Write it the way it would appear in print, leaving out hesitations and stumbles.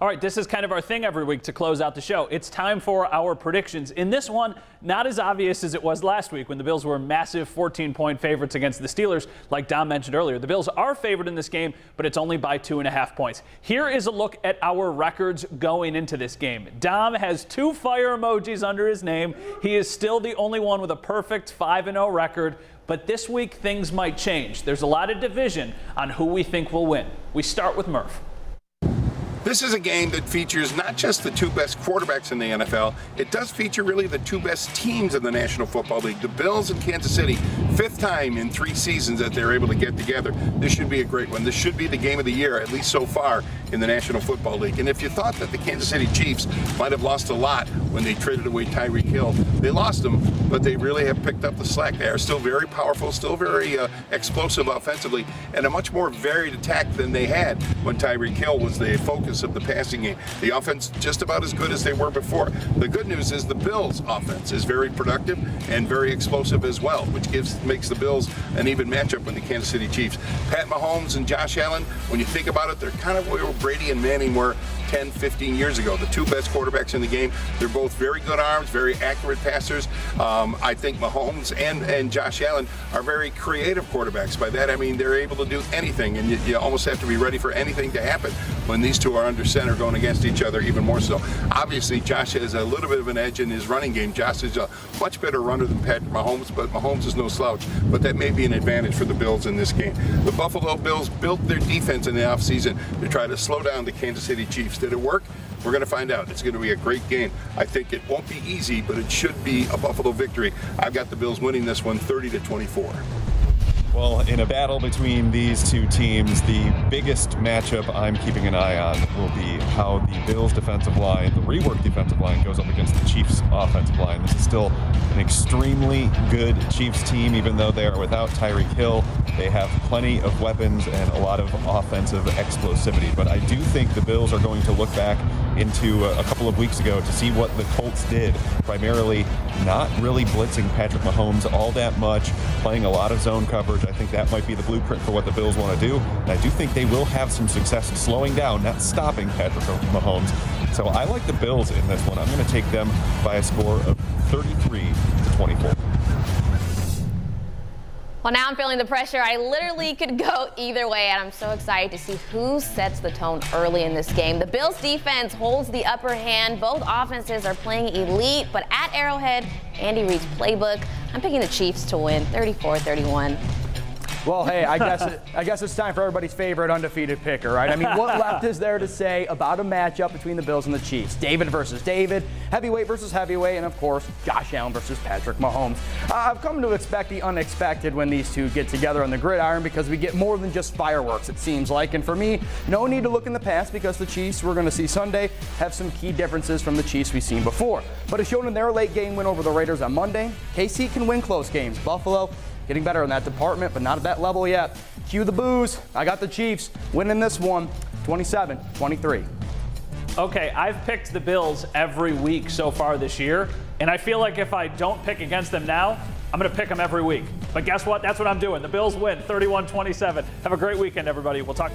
All right, this is kind of our thing every week to close out the show. It's time for our predictions. In this one, not as obvious as it was last week when the Bills were massive 14-point favorites against the Steelers. Like Dom mentioned earlier, the Bills are favored in this game, but it's only by 2.5 points. Here is a look at our records going into this game. Dom has 2 fire emojis under his name. He is still the only one with a perfect 5-0 record. But this week, things might change. There's a lot of division on who we think will win. We start with Murph. This is a game that features not just the 2 best quarterbacks in the NFL, it does feature really the 2 best teams in the National Football League, the Bills and Kansas City. 5th time in 3 seasons that they're able to get together. This should be a great one. This should be the game of the year, at least so far in the National Football League. And if you thought that the Kansas City Chiefs might have lost a lot when they traded away Tyreek Hill, they lost them, but they really have picked up the slack. They are still very powerful, still very explosive offensively, and a much more varied attack than they had when Tyreek Hill was the focus of the passing game. The offense just about as good as they were before. The good news is the Bills' offense is very productive and very explosive as well, which makes the Bills an even matchup with the Kansas City Chiefs. Pat Mahomes and Josh Allen, when you think about it, they're kind of where Brady and Manning were 10, 15 years ago. The 2 best quarterbacks in the game. They're both very good arms, very accurate passers. I think Mahomes and Josh Allen are very creative quarterbacks. By that I mean they're able to do anything, and you almost have to be ready for anything to happen when these 2 are under center going against each other, even more so. Obviously, Josh has a little bit of an edge in his running game. Josh is a much better runner than Patrick Mahomes, but Mahomes is no slouch. But that may be an advantage for the Bills in this game. The Buffalo Bills built their defense in the offseason to try to slow down the Kansas City Chiefs. Did it work? We're going to find out. It's going to be a great game. I think it won't be easy, but it should be a Buffalo victory. I've got the Bills winning this one 30-24. Well, in a battle between these 2 teams, the biggest matchup I'm keeping an eye on will be how the Bills defensive line, the reworked defensive line, goes up against the Chiefs offensive line. This is still an extremely good Chiefs team, even though they are without Tyreek Hill. They have plenty of weapons and a lot of offensive explosivity. But I do think the Bills are going to look back into a couple of weeks ago to see what the Colts did, primarily not really blitzing Patrick Mahomes all that much, playing a lot of zone coverage. I think that might be the blueprint for what the Bills want to do. And I do think they will have some success slowing down, not stopping Patrick Mahomes. So I like the Bills in this one. I'm going to take them by a score of 33-24. Well, now I'm feeling the pressure. I literally could go either way, and I'm so excited to see who sets the tone early in this game. The Bills' defense holds the upper hand. Both offenses are playing elite, but at Arrowhead, Andy Reid's playbook, I'm picking the Chiefs to win 34-31. Well, hey, I guess it's time for everybody's favorite undefeated picker, right? I mean, what left is there to say about a matchup between the Bills and the Chiefs? David versus David, heavyweight versus heavyweight, and of course, Josh Allen versus Patrick Mahomes. I've come to expect the unexpected when these 2 get together on the gridiron because we get more than just fireworks, it seems like. And for me, no need to look in the past because the Chiefs we're going to see Sunday have some key differences from the Chiefs we've seen before. But as shown in their late game win over the Raiders on Monday, KC can win close games. Buffalo getting better in that department, but not at that level yet. Cue the boos. I got the Chiefs winning this one 27-23. Okay, I've picked the Bills every week so far this year, and I feel like if I don't pick against them now, I'm going to pick them every week. But guess what? That's what I'm doing. The Bills win 31-27. Have a great weekend, everybody. We'll talk.